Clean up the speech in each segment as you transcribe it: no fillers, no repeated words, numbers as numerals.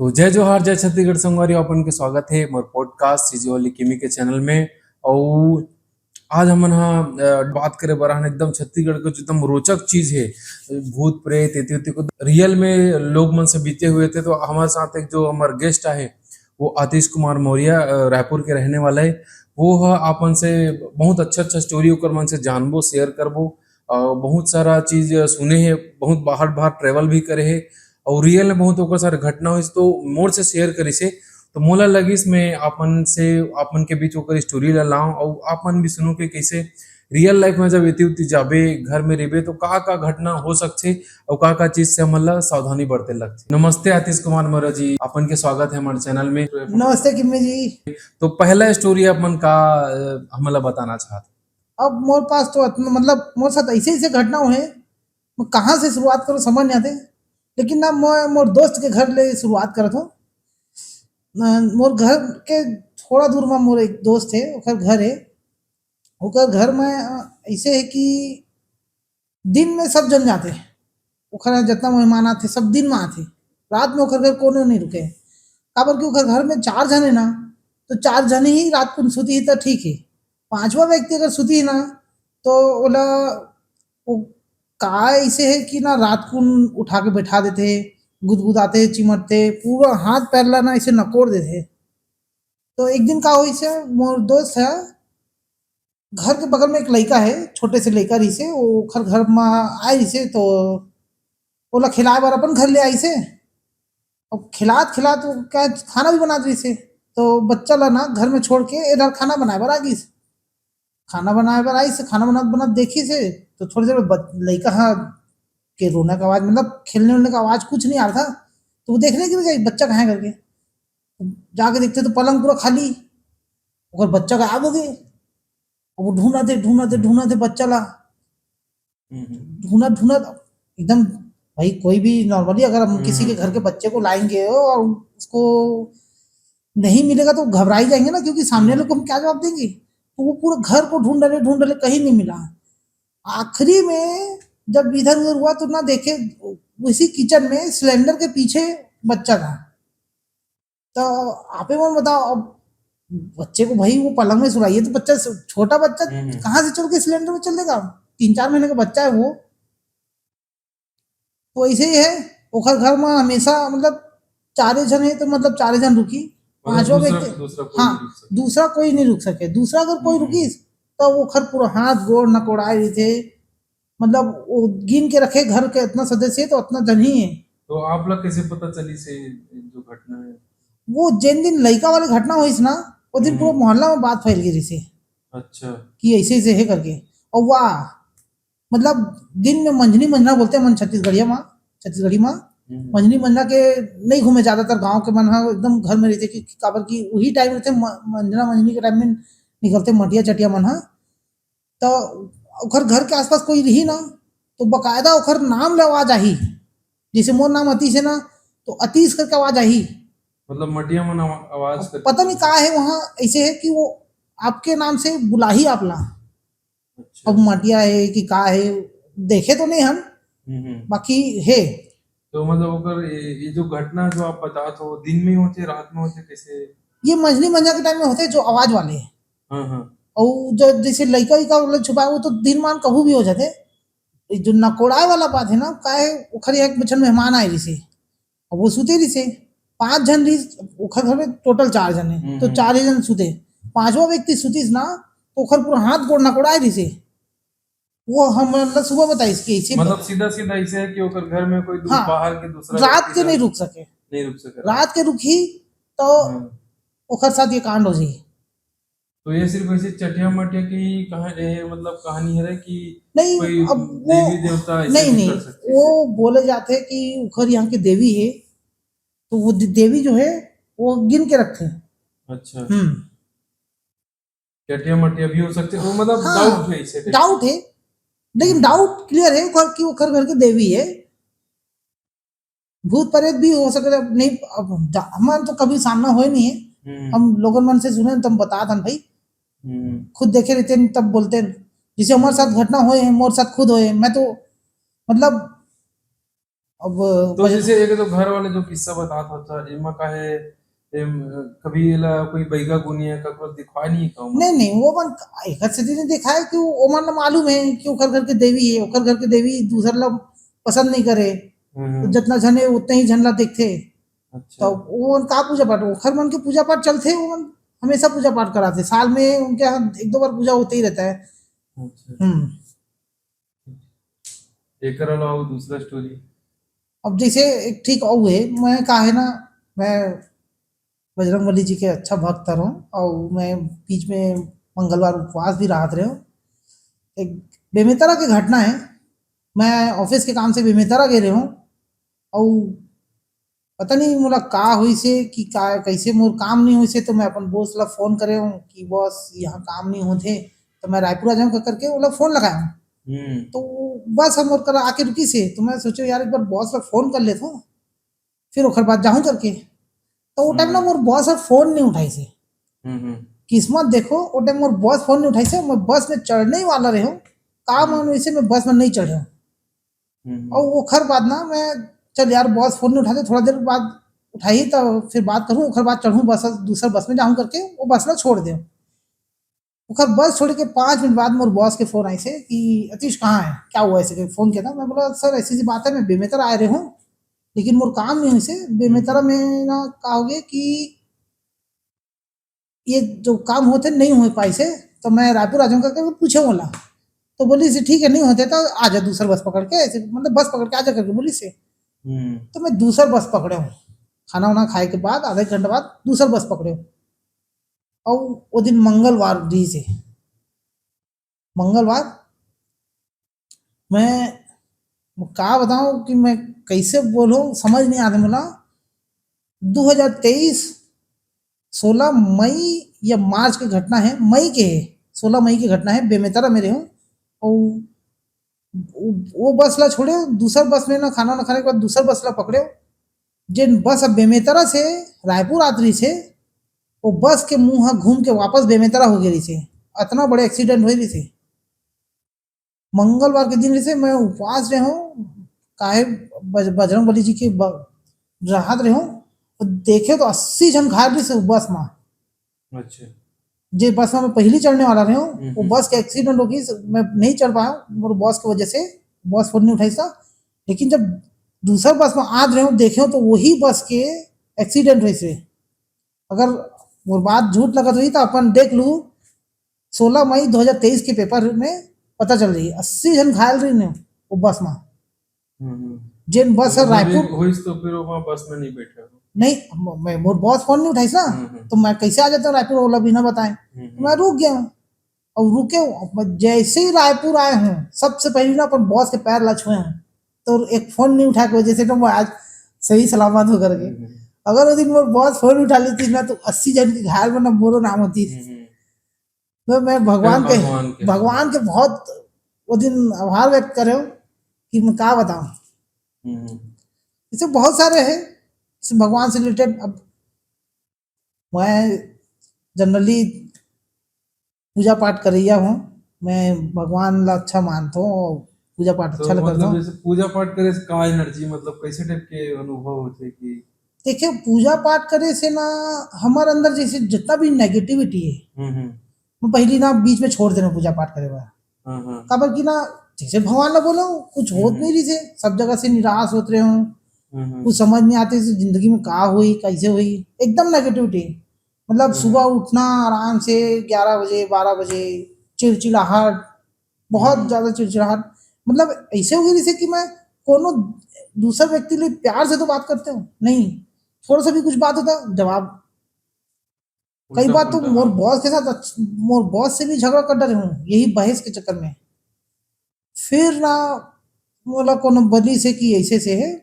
तो जय जोहार जय छत्तीसगढ़ संगवारी अपन के स्वागत है मोर पॉडकास्ट सीजी वाली किमी के चैनल में। और आज हमन बात करे बरहन एकदम छत्तीसगढ़ के जो एकदम रोचक चीज है, भूत प्रेत इति उति को रियल में लोग मन से बीते हुए थे। तो हमारे साथ एक जो हमारे गेस्ट आहे वो आतिश कुमार मौर्य, रायपुर के रहने वाला है। वो आपन से बहुत अच्छा अच्छा स्टोरी ओकर मन से जानबो, शेयर करबो। बहुत सारा चीज सुने है, बहुत बाहर बाहर ट्रेवल भी करे है और रियल में बहुत ओकर सारे घटना हुई तो मोर से शेयर करी से। तो मोला लगिस मैं आपन के बीच ओकर स्टोरी ला लाऊं और आपन भी सुनो कि कैसे रियल लाइफ में जब इति उति जाबे घर में रहबे तो का घटना हो सकथे और का चीज से हमन ला सावधानी बरते लगथे। नमस्ते आतिश कुमार मौर्य जी, अपन के स्वागत है हमारे चैनल में। नमस्ते किम्मी जी। तो पहला स्टोरी अपन का हमन ला बताना चाहते। अब मोर पास तो मतलब मोर साथ ऐसे ऐसे घटना हुए, मैं कहाँ से शुरुआत करूँ समझ नहीं आते। लेकिन ना मैं मोर दोस्त के घर ले शुरुआत करत हूँ। मोर घर के थोड़ा दूर में मोर एक दोस्त है, ओकर घर है। ओकर घर में ऐसे है कि दिन में सब जन जाते, ओकर जितना मेहमान आते सब दिन में आते, रात में ओकर घर कोनो नहीं रुके। काबर कि ओकर घर में 4 जन है ना, तो 4 जने ही रात को सुती ही तो ठीक है। 5वां व्यक्ति अगर सुती है ना तो ओला वो का ऐसे है कि ना रात को उठा के बैठा देते, गुदगुदाते चिमटते, पूरा हाथ पैर ला ना ऐसे नकोड़ देते। तो एक दिन का हुई से मोर दोस्त है, घर के बगल में एक लड़का है, छोटे से लड़का रही से, वो घर में आई से तो ओला खिलाए बार अपन घर ले आई से। और खिलात खिलात वो क्या खाना भी बना दी से। तो बच्चा ला ना घर में छोड़ के इधर खाना बनाए बर आ गई से। खाना बनाए बर आई से, खाना बना बना देखी से तो थोड़ी देर में लड़का हाँ के रोने का आवाज, मतलब खेलने उलने का आवाज कुछ नहीं आ रहा था। तो वो देखने के लिए बच्चा कहाँ है करके, तो जाके देखते तो पलंग पूरा खाली, और बच्चा गायब हो गए। और वो ढूंढते बच्चा ला, ढूंढा ढूंढा एकदम। भाई कोई भी नॉर्मली अगर हम किसी के घर के बच्चे को लाएंगे और उसको नहीं मिलेगा तो घबरा ही जाएंगे ना, क्योंकि सामने वाले को हम क्या जवाब देंगे। तो वो पूरा घर को ढूंढ रहे कहीं नहीं मिला। आखिरी में जब इधर उधर हुआ तो ना देखे उसी किचन में सिलेंडर के पीछे बच्चा था। तो आप ही मन बताओ, अब बच्चे को भाई वो पलंग में सुलाइए तो बच्चा, छोटा बच्चा कहाँ से चल के सिलेंडर में चल देगा, 3-4 महीने का बच्चा है वो। तो ऐसे ही है, ओखर घर में हमेशा मतलब 4 जन है तो मतलब 4 जन रुकी। 5वां व्यक्ति हाँ, दूसरा कोई नहीं रुक सके। दूसरा अगर कोई रुकी तो वो खर पूरा हाथ गोड़ नकोड़ाए रही थे। मतलब वो गिन के रखे घर के इतना सदस्य है तो उतना जन ही है। तो आप लोग कैसे पता चली से जो घटना है? वो जिन दिन लड़का वाले घटना हुई ना, वो दिन पूरा मोहल्ला में बात फैल गई से। अच्छा, कि ऐसे ऐसे है करके। और वाह, मतलब दिन में मंझनी मंझना बोलते हैं मन छत्तीसगढ़ी माँ। मंझनी मंझना के नहीं घूमे, ज्यादातर गांव के मन एकदम घर में रहते कि काबर की वही टाइम रहते मंझना मंझनी के टाइम में निकलते मटिया चटिया मन। तो ओखर घर के आसपास कोई रही ना तो बकायदा ओखर नाम ले आवाज आई। जैसे मोर नाम अतीश है ना, तो अतीश करके आवाज आई। मतलब मटिया मन आवाज करके पता नहीं कहा है वहाँ, ऐसे है कि वो आपके नाम से बुला ही आपला। अच्छा। अब मटिया है कि का है देखे तो नहीं हम, बाकी है। तो मतलब अगर ये जो घटना जो आप बता तो दिन में होते रात में होते कैसे? ये मंझली मंझा के टाइम में होते जो आवाज वाले हैं। हाँ हाँ। और जो जैसे लड़का का मतलब छुपाए वो तो दिन मान कभी भी हो जाते। जो नकोड़ाए वाला बात है ना, का है उखर एक बचन मेहमान आए रही से और वो सुते रही से। 5 जन रही उखर घर में, टोटल 4 जन है तो 4 ही जन सुते। 5वां व्यक्ति सुतीस ना तो उखर पूरा हाथ गोड़ नकोड़ाए रही से। वो हम मतलब सुबह बताई इसकी ऐसे, मतलब सीधा सीधा ऐसे है कि ओकर घर में कोई हाँ, बाहर के दूसरा रात के नहीं रुक सके, नहीं रुक सके। रात के रुकी तो ओखर साथ ये कांड हो जाई। तो ये सिर्फ ऐसे चटिया मटिया की मतलब कहानी है कि नहीं, कोई अब देवी देवता ऐसे नहीं भी नहीं कर सकते वो बोले जाते हैं कि उखर यहाँ की देवी है, तो वो देवी जो है वो गिन के रखे। अच्छा, चटिया मटिया भी हो सकते वो मतलब हाँ, डाउट है इसे। डाउट है, लेकिन डाउट क्लियर है उखर की उखर घर की देवी है। भूत प्रेत भी हो सकता नहीं, अब हमारे तो कभी सामना हुए नहीं है। हम लोगों मन से सुने तब बता दन भाई, खुद देखे रहते हैं तब बोलते हैं। जिसे हमारे साथ घटना हुए है मोर साथ खुद हुए, मैं तो मतलब अब तो जैसे एक तो घर वाले जो किस्सा बतात होता एमा काहे कभी एला कोई बैगा गुनिया ककरो दिखवाय नहीं कहूँ नहीं नहीं वो मन एक स्थिति ने देखा है कि वो मन ला मालूम है कि ओखर घर के देवी है, ओखर घर के देवी दूसर ला पसंद नहीं करे, तो जितना झन है उतने ही झन ला देखथे। अच्छा तो वो मन का पूजा पाठ ओखर मन के पूजा पाठ चलथे, वो मन हमेशा पूजा पाठ कराते, साल में उनके यहाँ एक दो बार पूजा होते ही रहता है। अच्छा हम्म। एकर अलावा दूसरा स्टोरी अब जैसे एक ठीक और है, मैं का है ना, मैं बजरंगबली जी के अच्छा भक्त रहूं, और मैं बीच में मंगलवार उपवास भी रात रहे हूँ। एक बेमेतरा की घटना है, मैं ऑफिस के काम से बेमेतरा गए रहे हूँ, और पता नहीं मोला का हुई से कि का कैसे मोर काम नहीं हुई से, तो मैं अपन बॉस ला फोन करे हूँ कि बॉस यहाँ काम नहीं होते, तो मैं रायपुर आ जाऊँ करके वो लोग फोन लगाया हूँ। हम्म तो बस हम और कर आके रुकी से, तो मैं सोचो यार एक बार बॉस ला फोन कर लेता हूँ, फिर ओखर बाद जाऊँ करके। तो वो टाइम ना मोर बॉस फोन नहीं उठाई से, हम्म किस्मत देखो वो टाइम मोर बॉस फोन नहीं उठाई से, मैं बस में चढ़ने ही वाला रहे हूँ, काम हम्म वैसे मैं बस में नहीं चढ़े हूँ। और वो खर बाद ना मैं, चल यार बॉस फोन नहीं उठाते, थोड़ा देर बाद उठाई तो फिर बात करूँ, ओखर बाद चढ़ूँ बस, दूसरा बस में जाऊँ करके वो बस ना छोड़ दे। ओखर बस छोड़ के 5 मिनट बाद मोर बॉस के फोन आई से कि अतीश कहाँ है, क्या हुआ, ऐसे फोन किया था। मैं बोला सर ऐसी सी बात है, मैं बेमेतरा आए रहे हूँ, लेकिन मोर काम नहीं हुई से बेमेतरा में ना, कहोगे कि ये जो काम होते नहीं हो पाई से, तो मैं रायपुर आ जाऊँ करके पूछे बोला। तो बोली से ठीक है नहीं होते तो आ जा दूसरा बस पकड़ के, ऐसे मतलब बस पकड़ के आ जा करके बोली से। हम्म तो मैं दूसरा बस पकड़े हूँ, खाना वाना खाए के बाद आधा एक घंटे बाद दूसरा बस पकड़े हूँ। और वो दिन मंगलवार दी से, मंगलवार मैं का बताऊं कि मैं कैसे बोलूं, समझ नहीं आता मुला। 2023 16 मई या मार्च की घटना है, मई के है, 16 मई की घटना है, बेमेतरा मेरे हूँ। और वो बस ला छोड़े, दूसरा बस में ना खाना ना खाने के बाद दूसरा बस ला पकड़े, जिन बस अब बेमेतरा से रायपुर आतरी से, वो बस के मुंह घूम के वापस बेमेतरा हो गई से, इतना बड़े एक्सीडेंट हुई रही थी। मंगलवार के दिन से मैं उपवास रहे हूँ, काहे बजरंग बली जी के राहत रहे हूँ, और देखे तो 80 जन घायल रही से बस में। अच्छा जे बस में मैं पहली चढ़ने वाला रहे हूँ, वो हम्म बस के एक्सीडेंट हो गई, मैं नहीं चढ़ पाया मेरे बॉस की वजह से, बॉस फोन नहीं उठाई था। लेकिन जब दूसरा बस में आज रहे हूँ देखे हूँ, तो वही बस के एक्सीडेंट हुई से। अगर वो बात झूठ लगत हुई तो अपन देख लू, 16 मई 2023 के पेपर में पता चल रही है 80 जन घायल रही ने वो बस में। हम्म जिन तो बस मतलब रायपुर, एक होइस तो फिर वहाँ बस में नहीं बैठे हो नहीं मैं मोर बॉस फोन नहीं उठाई ना, तो मैं कैसे आ जाता हूँ रायपुर ओला बिना बताए, तो मैं रुक गया हूँ। और रुके हूँ, जैसे ही रायपुर आए हूँ सबसे पहले ना अपन बॉस के पैर ला छुए हैं, तो एक फोन नहीं उठा के वजह से तो मैं आज सही सलामत हो करके। अगर वो दिन मोर बॉस फोन उठा लेती ना, तो 80 जन की घायल में ना मोरो नाम होती। तो मैं क्या भगवान भगवान के भगवान के बहुत वो दिन आभार व्यक्त करे हूँ कि मैं क्या बताऊँ। हम्म इससे बहुत सारे हैं, इस भगवान से रिलेटेड। अब मैं जनरली पूजा पाठ करैया हूँ, मैं भगवान ला अच्छा मानता हूँ और पूजा पाठ तो अच्छा करता मतलब हूँ। जैसे पूजा पाठ करे से का एनर्जी मतलब कैसे टाइप के अनुभव होते कि देखिए पूजा पाठ करे से ना, हमारे अंदर जैसे जितना भी नेगेटिविटी है, हम्म मैं पहली ना बीच में छोड़ देना पूजा पाठ करे हुआ। हाँ काबर की ना, जैसे भगवान ना बोलो कुछ होत नहीं रही से, सब जगह से निराश होते रहे हूँ, हम्म कुछ समझ नहीं आते से जिंदगी में का हुई कैसे हुई, एकदम नेगेटिविटी। मतलब सुबह उठना आराम से 11 बजे 12 बजे, चिड़चिड़ाहट, बहुत ज्यादा चिड़चिड़ाहट, मतलब ऐसे हो गई जैसे कि मैं कोनो दूसरा व्यक्ति लिए प्यार से तो बात करते हूँ नहीं, थोड़ा सा भी कुछ बात होता जवाब। कई उल्टा बार तो पुल्टा मोर हाँ बॉस के साथ मोर बॉस से भी झगड़ा कर डरे हूँ यही बहस के चक्कर में। फिर ना बोला कोनो बदली से कि ऐसे से है,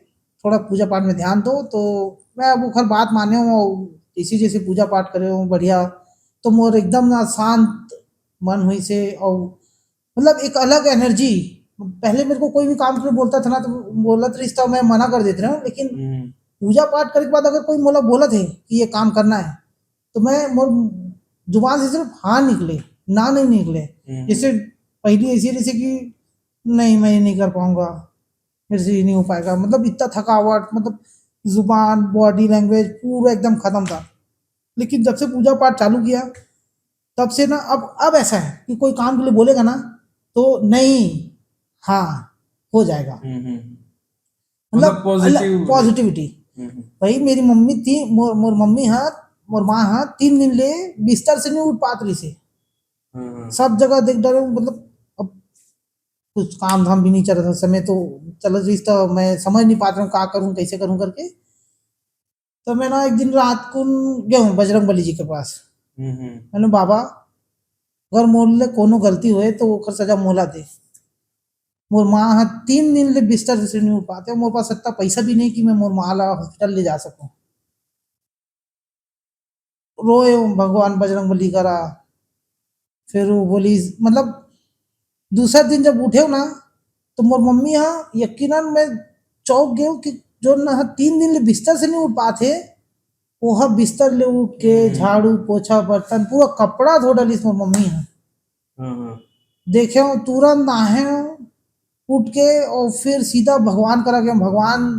थोड़ा पूजा पाठ में ध्यान दो, तो मैं अब उखर बात माने हूँ और इसी जैसे पूजा पाठ करे हूँ बढ़िया। तो मोर एकदम ना शांत मन हुई से, और मतलब एक अलग एनर्जी। पहले मेरे को कोई भी काम के लिए बोलता था ना, तो बोलत रही था मैं मना कर देते रहा, लेकिन हम्म पूजा पाठ करने के बाद अगर कोई मोला बोला थे कि ये काम करना है, तो मैं मोर जुबान से सिर्फ हाँ निकले, ना नहीं निकले। जैसे पहली ऐसी जैसे कि नहीं मैं ये नहीं कर पाऊंगा, मेरे से ही नहीं हो पाएगा, मतलब इतना थकावट, मतलब जुबान, बॉडी लैंग्वेज पूरा एकदम खत्म था। लेकिन जब से पूजा पाठ चालू किया, तब से ना अब ऐसा है कि कोई काम के लिए बोलेगा ना, तो नहीं, हाँ, हो जाएगा। मतलब मतलब पॉजिटिव रहे। पॉजिटिविटी। हम्म। भाई मेरी मम्मी थी, मोर मम्मी हाँ, मोर माँ हाँ, 3 दिन ले बिस्तर से नहीं उठ पात रही से। हम्म। सब जगह देख डरे, मतलब अब कुछ काम धाम भी नहीं चल रहा था समय, तो चल रही तो मैं समझ नहीं पाता हूँ क्या करूँ कैसे करूँ करके। तो मैं ना एक दिन रात को गया हूँ बजरंग बली जी के पास। हम्म। मैंने, बाबा, अगर मोर ले कोनो गलती होए तो ओकर सजा मोला दे। मोर माँ हाँ 3 दिन ले बिस्तर से नहीं उठ पाते, मोर पास इतना पैसा भी नहीं कि मैं मोर माँ ला हॉस्पिटल ले जा सकूँ। रोए भगवान बजरंग बली करा। फिर वो बोली, मतलब दूसरा दिन जब उठे हो ना, तो मोर मम्मी हाँ यकीनन मैं चौंक गए कि जो ना 3 दिन ले बिस्तर से नहीं उठ पाते, वो हाँ बिस्तर ले उठ के झाड़ू पोछा बर्तन पूरा कपड़ा धो डाली मोर मम्मी हाँ। हम्म। देखे हो तुरंत नहाए हो, उठ के और फिर सीधा भगवान करा गया, भगवान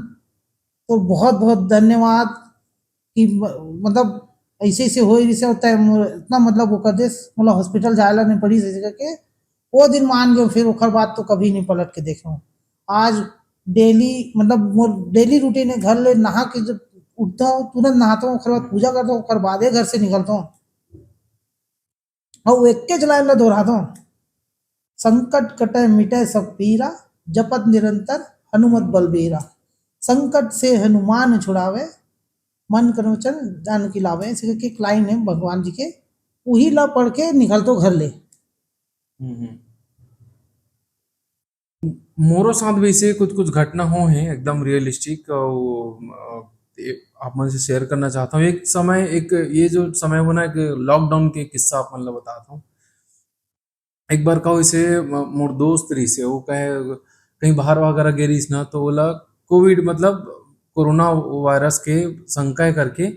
तो बहुत बहुत धन्यवाद कि मतलब ऐसे ऐसे हो ही होता है इतना, मतलब वो कर दे, मतलब हॉस्पिटल जायला नहीं पड़ी ऐसे करके। वो दिन मान गए, फिर ओखर बाद तो कभी नहीं पलट के देखा। आज डेली, मतलब मोर डेली रूटीन है, घर ले नहा के जब उठता हूँ तुरंत नहाता हूँ, ओखर बाद पूजा करता हूँ, ओखर बादे घर से निकलता हूँ और एक के चलाए ला दोहराता हूँ। संकट कटे मिटे सब पीरा, जपत निरंतर हनुमत बलबीरा। संकट से हनुमान छुड़ावे, मन करोचन जानकी लावे, ऐसे करके एक लाइन है भगवान जी के, वही ला पढ़ के निकल तो घर ले। हम्म। मोरो साथ वैसे कुछ कुछ घटना हो हैं एकदम रियलिस्टिक, आप मन से शेयर करना चाहता हूँ। एक समय, एक ये जो समय बना, एक लॉकडाउन के किस्सा आप मतलब बताता हूँ। एक बार का वैसे मोर दोस्त रही से वो कहे कहीं बाहर वगैरह गेरीस ना, तो बोला कोविड मतलब कोरोना वायरस के शंका करके,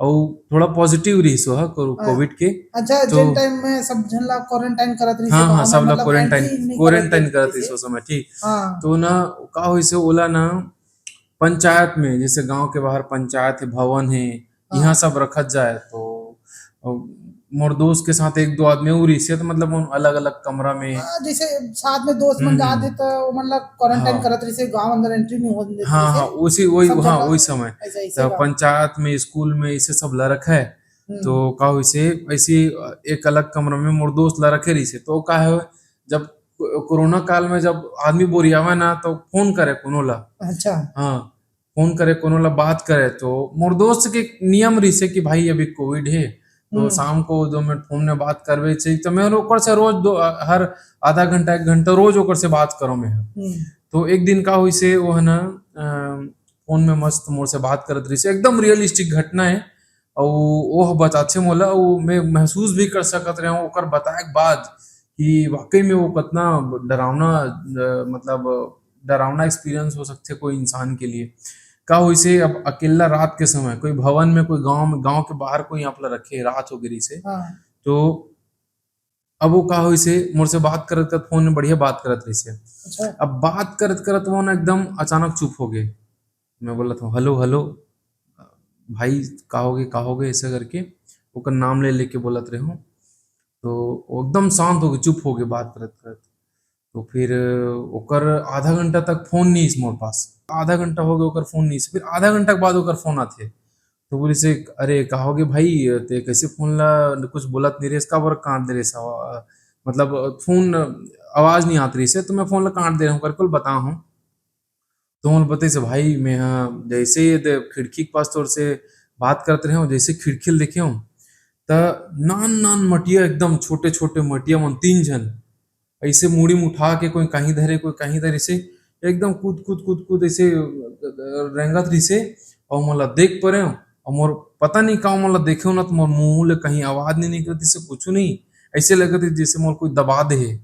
और थोड़ा पॉजिटिव रही सो है कोविड के। अच्छा, तो जिन टाइम में सब झन ला क्वारंटाइन करत रही से हाँ हाँ, गाँव में, सब लोग मतलब क्वारंटाइन एंट्री नहीं करत क्वारंटाइन देत करत रही से। इस समय, ठीक। हाँ। तो ना का हुई से ओला ना, पंचायत में, जैसे गांव के बाहर पंचायत है, भवन है, यहाँ हाँ। सब रखत जाए। तो अ, मोर दोस्त के साथ एक दो आदमी और इसे, तो मतलब उन अलग अलग कमरा में। हाँ, जैसे साथ में दोस्त मन जाते तो मतलब क्वारंटाइन हाँ करत रही से, गाँव अंदर एंट्री नहीं होने देत रही हाँ हाँ, से। उसी वही, सब हाँ जन ला वही समय। ऐसा ऐसे तो का। पंचायत में, स्कूल में इसे सब ला रखा है। तो हम्म। का हुई से ऐसी एक अलग कमरा में मोर दोस्त ला रखे रही से, तो का है, जब कोरोना काल में जब आदमी बोरियावा ना, तो फोन करे कोनो ला। अच्छा। हाँ, फोन करे कोनो ला, बात करे। तो मोर दोस्त के नियम रही से कि भाई अभी कोविड है, तो हम्म। शाम को 2 मिनट फोन में बात करवे चाहिए। तो मैं ओकर से रोज हर आधा घंटा एक घंटा रोज ओकर से बात करो मैं। हम्म। तो एक दिन का हुई से वो है ना, फोन में मस्त मोर से बात करत रही से, एकदम रियलिस्टिक घटना है। और वो बताते मोला, वो मैं महसूस भी कर सकत रहा हूँ ओकर बताए के बाद, कि वाकई में वो कितना डरावना, मतलब डरावना एक्सपीरियंस हो सकते कोई इंसान के लिए। का हुई से अब अकेला रात के समय कोई भवन में, कोई गांव में, गांव के बाहर कोई आप रखे, रात हो गई से। हाँ। तो अब वो का हुई से मोर से बात करत करत, फोन में बढ़िया बात करत रही से। अच्छा। अब बात करत करत वो ना एकदम अचानक चुप हो गए। मैं बोला था हेलो हेलो भाई, कहोगे ऐसा करके ओकर नाम ले लेके बोलत रहे हूँ। तो वो एकदम शांत हो गए, चुप हो गए बात करत करत। तो फिर ओकर आधा घंटा तक फोन नहीं इस मोर पास। आधा घंटा हो गया ओकर फोन नहीं, फिर आधा घंटा के बाद ओकर फोन आते। तो बोले से, अरे कहोगे भाई, ते कैसे फोन ला कुछ बोलत नहीं रे, इसका बर काट दे रे सा, मतलब फोन आवाज नहीं आती रही से, तो मैं फोन ला काट दे रहा हूँ करके बता हूँ। तो हम बताई से भाई, मैं हाँ जैसे ही खिड़की के पास तोर से बात करते रहे हूँ, जैसे खिड़की देखे हूँ, त नान नान मटिया, एकदम छोटे छोटे मटिया मन, 3 जन ऐसे मुड़ी में उठा के, कोई कहीं धरे कोई कहीं धरे से, एकदम कूद कूद कूद कूद ऐसे रेंगत रही से। और मोला देख पा रहे हो, और मोर पता नहीं का मोला देखे हो ना, तो मोर मुंह ले कहीं आवाज नहीं निकलती से, कुछ नहीं। ऐसे लगत रही जैसे मोर कोई दबा दे है,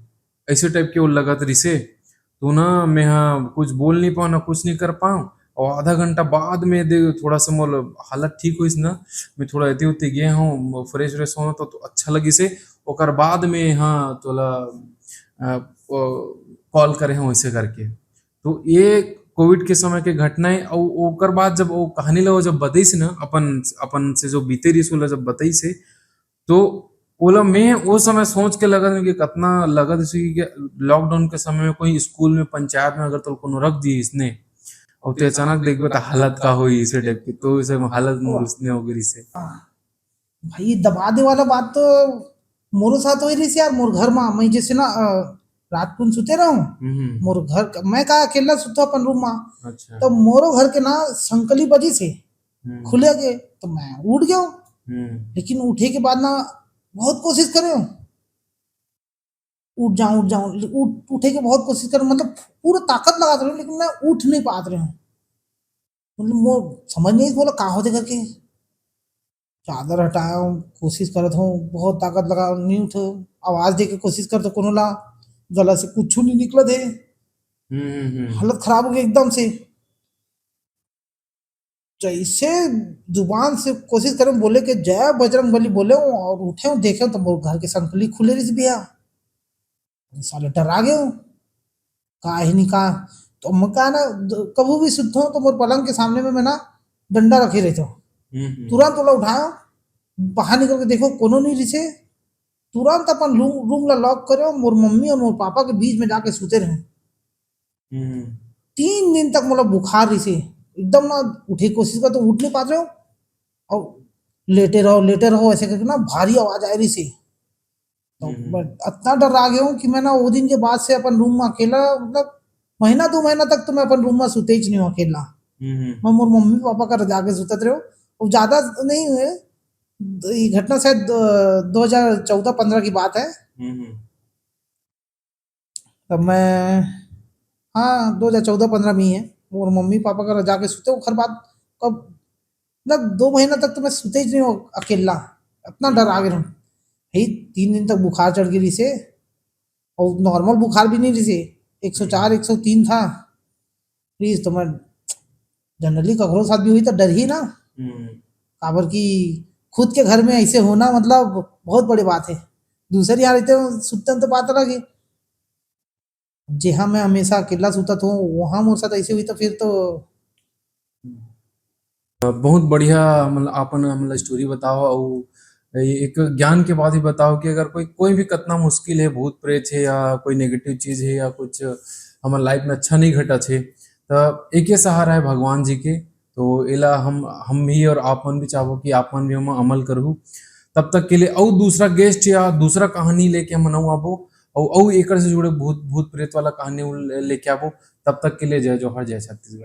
ऐसे टाइप के वो लगत रही से। तो ना मैं हाँ कुछ बोल नहीं पाऊँ ना कुछ नहीं कर पाऊँ। और आधा घंटा बाद में दे थोड़ा सा मोर हालत ठीक हुई ना, मैं थोड़ा एती उती गए हूँ, फ्रेश व्रेश हो, तो अच्छा लगी से। ओकर बाद में हाँ तोला कॉल करे हैं वैसे करके। तो ये कोविड के समय के घटनाएं और ओकर बाद जब वो कहानी ला वो जब बताइस ना अपन अपन से जो बीते रही सोला जब बताइस है तो ओला मैं वो समय सोच के लगत कि कितना लगत इसी कि लॉकडाउन के समय में कोई स्कूल में पंचायत में अगर तो कोनो रख दी इसने और ते अचानक देखबे तो हालत का होई इसे टाइप की तो इसे हालत वाह, मुसने हो गई से। भाई दबा दे वाला बात तो मोरो साथ हो रही थी यार। मोर घर में मैं जैसे ना रात को सुते रहूं। हम्म। मोर मैं का अकेला सुता अपन रूम में। अच्छा। तो मोरो घर के ना संकली बजी से हम्म। खुले गए तो मैं उठ गया हूं। हम्म। लेकिन उठे के बाद ना बहुत कोशिश करे हूं, उठ जाऊं उठ जाऊं, उठे के बहुत कोशिश कर मतलब पूरा ताकत लगा रहा हूं, लेकिन मैं उठ नहीं पा रहा हूँ। मतलब वो समझ नहीं बोला कहाँ होते करके चादर हटाया हूँ, कोशिश करत हूँ, बहुत ताकत लगा नहीं उठो। आवाज दे के कोशिश कर तो कोनो ला गला से कुछ नहीं निकला थे। हम्म। हालत खराब हो गई एकदम से। जैसे जुबान से कोशिश करें बोले कि जय बजरंग बली बोले हूँ और उठे हूँ देखे तो मोर घर के संकली खुले रही भैया। साले डरा गए हूँ, कहा ही नहीं कहा। तो मैं कहा ना कभी भी सुनता हूँ तो मोर पलंग के सामने में मैं ना डंडा रखे रहता हूँ। हम्म। तुरंत ओला उठाओ, बाहर निकल के देखो कोनो नहीं रिसे। तुरंत अपन रूम ला लॉक करो, मोर मम्मी और मोर पापा के बीच में जाके सूते रहे। हम्म। 3 दिन तक मतलब बुखार रही से एकदम ना उठे की कोशिश कर तो उठ नहीं पाते हो और लेटे रहो ऐसे करके ना भारी आवाज आ रही सी। तो मैं इतना डर आ गया हूँ कि मैं ना वो दिन के बाद से अपन रूम में अकेला मतलब महीना 2 महीना तक तो मैं अपन रूम में सुते ही नहीं हूँ अकेला। हम्म। मैं मोर मम्मी पापा का जाके सुतत रहो और ज्यादा नहीं हुए। ये घटना शायद 2014-15 की बात है। हम्म। तब मैं हाँ 2014-15 में ही है। और मम्मी पापा का जाके सुते खर बात कब मतलब 2 महीना तक तो मैं सुते ही नहीं हूँ अकेला। इतना डर आ गया हूँ भाई। 3 दिन तक बुखार चढ़ गई से और नॉर्मल बुखार भी नहीं रही से 104 103 था। प्लीज तो मैं जनरली ककरो साथ भी हुई तो डर ही ना। हम्म। काबर की खुद के घर में ऐसे होना मतलब बहुत बड़ी बात है। दूसरे यहाँ रहते सुनते हैं तो बात अलग है। जहाँ मैं हमेशा अकेला सुता हूँ वहां मोर साथ ऐसे हुई तो फिर तो बहुत बढ़िया मतलब आपन मतलब स्टोरी बताओ और ये एक ज्ञान के बाद ही बताओ कि अगर कोई कोई भी कितना मुश्किल है भूत प्रेत है या कोई नेगेटिव चीज है या कुछ हमारे लाइफ में अच्छा नहीं घटा छे तो एक ही सहारा है भगवान जी के। तो इला हम भी और आपन भी चाहो कि आपन भी हम अमल करूँ। तब तक के लिए और दूसरा गेस्ट या दूसरा कहानी लेके हम मनाऊ आबो और एकड़ से जुड़े भूत भूत प्रेत वाला कहानी लेके आबो। तब तक के लिए जय जोहर जय छत्तीसगढ़।